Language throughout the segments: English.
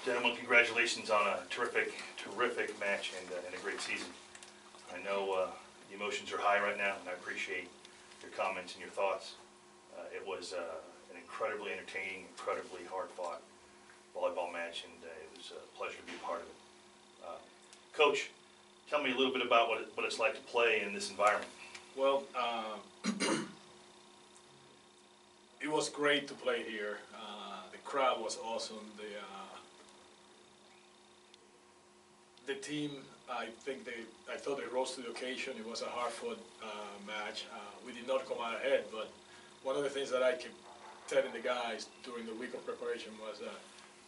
Gentlemen, congratulations on a terrific match and a great season. I know the emotions are high right now, and I appreciate your comments and your thoughts. It was an incredibly entertaining, incredibly hard-fought volleyball match, and it was a pleasure to be a part of it. Coach, tell me a little bit about what it's like to play in this environment. Well, it was great to play here. The crowd was awesome. The team, I thought they rose to the occasion. It was a hard-fought match. We did not come out ahead, but one of the things that I kept telling the guys during the week of preparation was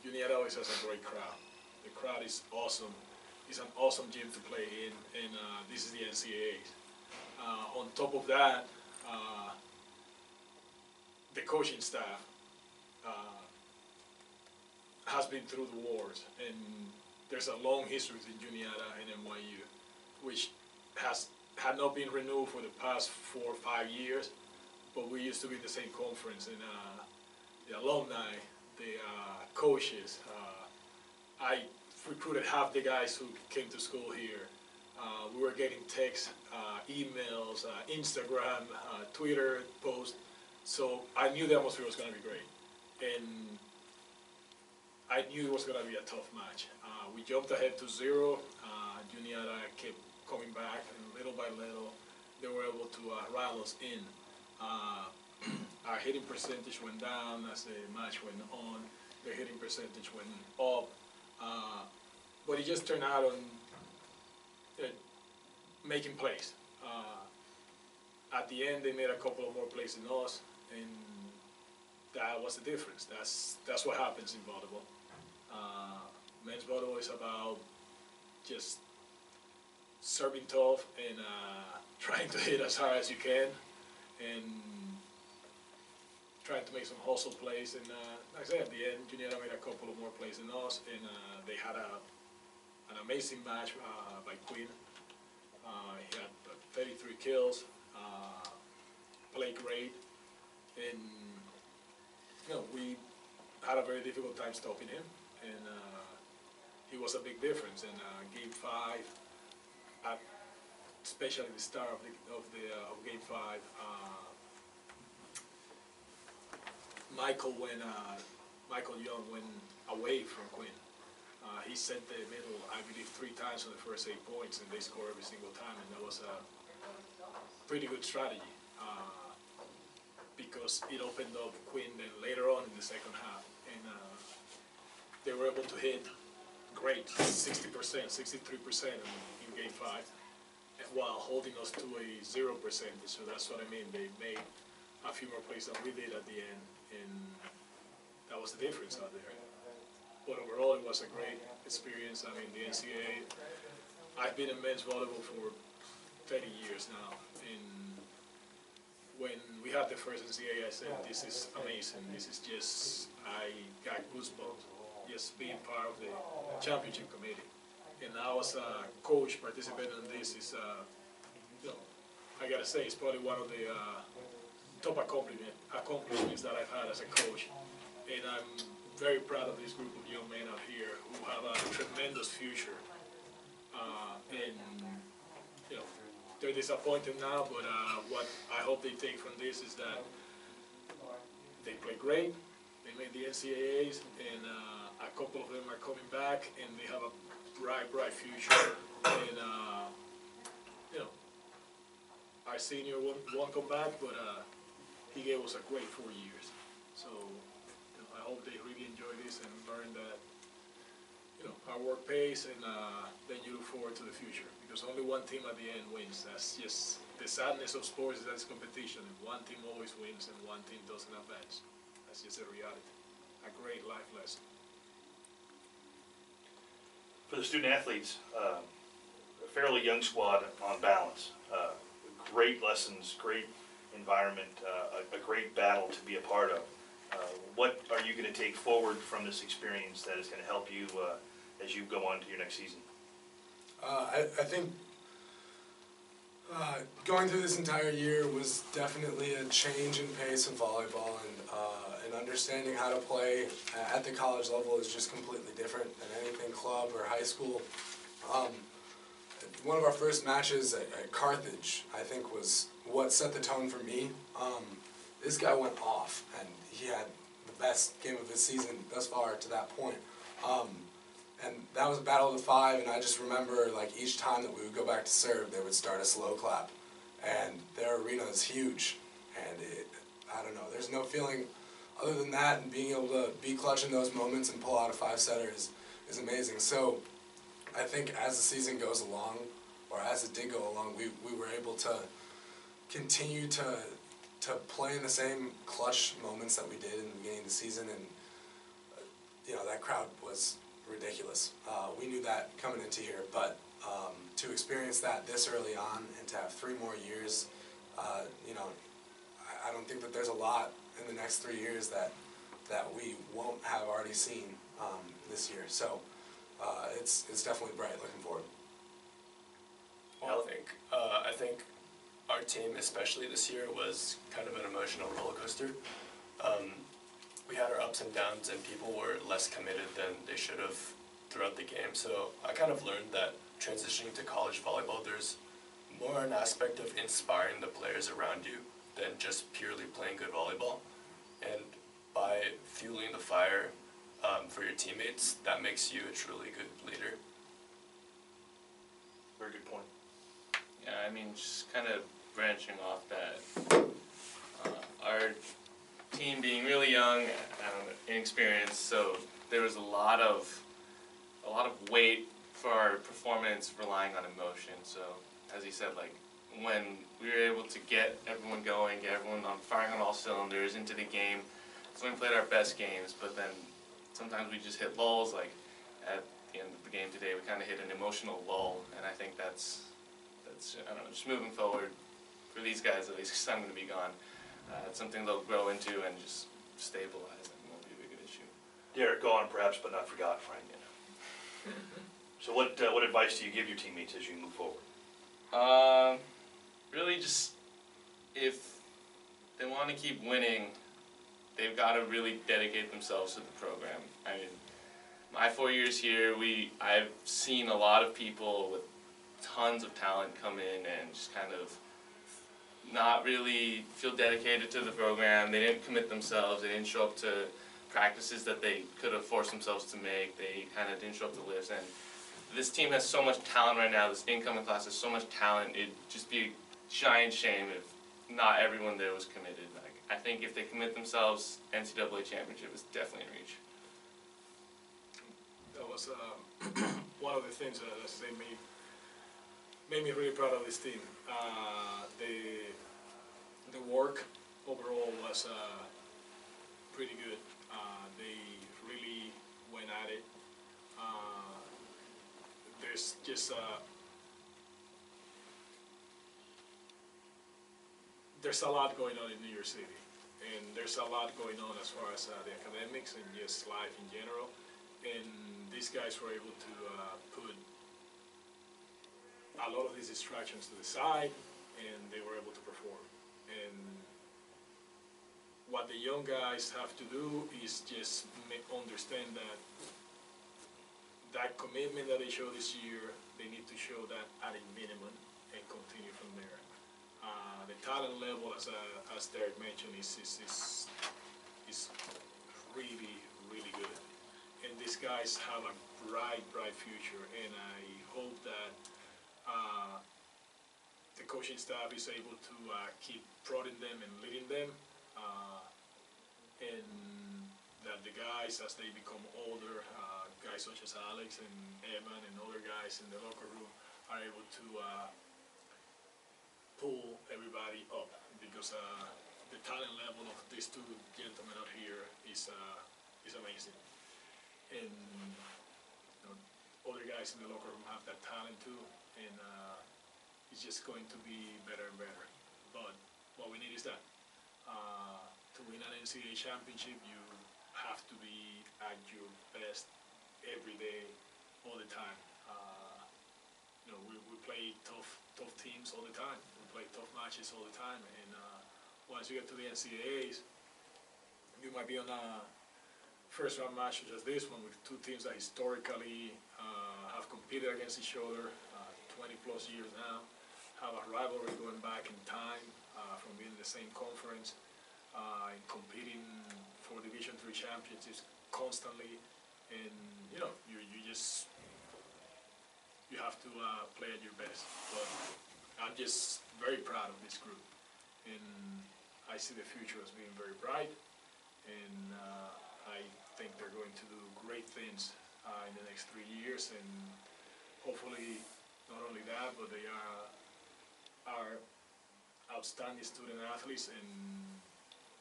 Junior always has a great crowd. The crowd is awesome. It's an awesome gym to play in, and this is the NCAA. On top of that, the coaching staff has been through the wars, and there's a long history between Juniata and NYU, which had not been renewed for the past 4 or 5 years, but we used to be in the same conference, and the alumni, the coaches, I recruited half the guys who came to school here. We were getting texts, emails, Instagram, Twitter posts, so I knew the atmosphere was going to be great, and I knew it was going to be a tough match. We jumped ahead to 0. Juniata kept coming back, and little by little, they were able to rile us in. Our hitting percentage went down as the match went on. The hitting percentage went up. But it just turned out on making plays. At the end, they made a couple of more plays than us, and that was the difference. That's what happens in volleyball. Men's volleyball is about just serving tough and trying to hit as hard as you can, and trying to make some hustle plays. And like I said, at the end, Juniata made a couple of more plays than us, and they had an amazing match by Quinn. He had 33 kills, played great, and we had a very difficult time stopping him, and he was a big difference. And Game 5, especially the start of Game 5, Michael Young went away from Quinn. He sent the middle, I believe, 3 times on the first 8 points, and they scored every single time, and that was a pretty good strategy because it opened up Quinn then later on in the second half, and they were able to hit great, 60%, 63% in Game 5, while holding us to a 0%. So that's what I mean. They made a few more plays than we did at the end, and that was the difference out there. But overall, it was a great experience. I mean, the NCAA, I've been in men's volleyball for 30 years now, and when we had the first NCAA, I said, this is amazing. This is just, I got goosebumps just being part of the championship committee. And now as a coach participating in this is, I gotta say, it's probably one of the top accomplishments that I've had as a coach. And I'm very proud of this group of young men out here who have a tremendous future. And they're disappointed now, but what I hope they take from this is that they play great, they made the NCAAs, and a couple of them are coming back, and they have a bright future. And our senior won't come back, but he gave us a great 4 years. So I hope they really enjoy this and learn that our work pays, and then you look forward to the future, because only one team at the end wins. That's just the sadness of sports, is that it's competition. One team always wins and one team doesn't advance. That's just a reality. A great life lesson. For the student athletes, a fairly young squad on balance. Great lessons, great environment, a great battle to be a part of. What are you going to take forward from this experience that is going to help you as you go on to your next season? I think going through this entire year was definitely a change in pace of volleyball, and understanding how to play at the college level is just completely different than anything club or high school. One of our first matches at Carthage, I think, was what set the tone for me. This guy went off, and he had the best game of his season thus far to that point. And that was a battle of the five, and I just remember, like, each time that we would go back to serve, they would start a slow clap. And their arena is huge, and I don't know, there's no feeling other than that, and being able to be clutch in those moments and pull out a five-setter is amazing. So I think as the season goes along, or as it did go along, we were able to continue to play in the same clutch moments that we did in the beginning of the season, and that crowd was ridiculous. We knew that coming into here, but to experience that this early on and to have 3 more years, I don't think that there's a lot in the next 3 years that we won't have already seen this year. So it's definitely bright. Looking forward. Well, I think our team, especially this year, was kind of an emotional roller coaster. We had our ups and downs, and people were less committed than they should have throughout the game. So I kind of learned that transitioning to college volleyball, there's more an aspect of inspiring the players around you than just purely playing good volleyball. And by fueling the fire for your teammates, that makes you a truly good leader. Very good point. Yeah, I mean, just kind of branching off that, our team being really young, inexperienced, so there was a lot of weight for our performance relying on emotion. So, as he said, like, when we were able to get everyone going, get everyone firing on all cylinders into the game, that's when we played our best games. But then sometimes we just hit lulls. Like at the end of the game today, we kind of hit an emotional lull, and I think that's I don't know, just moving forward for these guys at least, because I'm going to be gone. It's something they'll grow into and just stabilize, and won't be a big issue. Derek, gone perhaps, but not forgot, Frank. So what advice do you give your teammates as you move forward? Really just, if they want to keep winning, they've got to really dedicate themselves to the program. I mean, my 4 years here, I've seen a lot of people with tons of talent come in and just kind of not really feel dedicated to the program. They didn't commit themselves. They didn't show up to practices that they could have forced themselves to make. They kind of didn't show up to lifts. And this team has so much talent right now. This incoming class has so much talent. It'd just be a giant shame if not everyone there was committed. Like, I think if they commit themselves, NCAA championship is definitely in reach. That was one of the things that they made me really proud of this team. The work overall was pretty good. They really went at it. There's just there's a lot going on in New York City, and there's a lot going on as far as the academics and just life in general. And these guys were able to put a lot of these distractions to the side, and they were able to perform. And what the young guys have to do is just understand that commitment that they showed this year, they need to show that at a minimum and continue from there. The talent level, as Derek mentioned, is really, really good. And these guys have a bright future, and I hope that the coaching staff is able to keep prodding them and leading them, and that the guys, as they become older, guys such as Alex and Evan and other guys in the locker room, are able to pull everybody up, because the talent level of these two gentlemen out here is amazing. And other guys in the locker room have that talent too, and it's just going to be better and better. But what we need is that. To win an NCAA championship, you have to be at your best every day, all the time. We play tough teams all the time. We play tough matches all the time, and once you get to the NCAAs, you might be on a first round match such as this one with two teams that historically have competed against each other 20 plus years now, have a rivalry going back in time from being in the same conference and competing for Division III championships constantly, and you know you have to play at your best. But I'm just very proud of this group, and I see the future as being very bright, and I think they're going to do great things in the next 3 years, and hopefully not only that, but they are outstanding student athletes and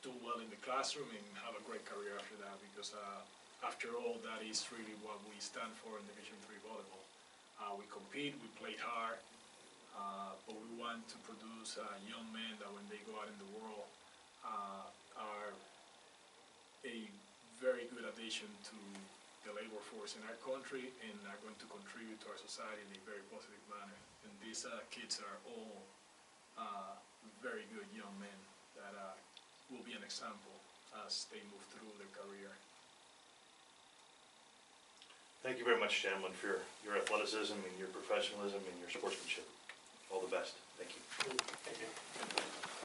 do well in the classroom and have a great career after that, because after all, that is really what we stand for in Division III volleyball. We compete, we play hard, but we want to produce young men that when they go out in the world are a very good addition to the labor force in our country and are going to contribute to our society in a very positive manner. And these kids are all very good young men that will be an example as they move through their career. Thank you very much, gentlemen, for your athleticism and your professionalism and your sportsmanship. All the best. Thank you. Thank you.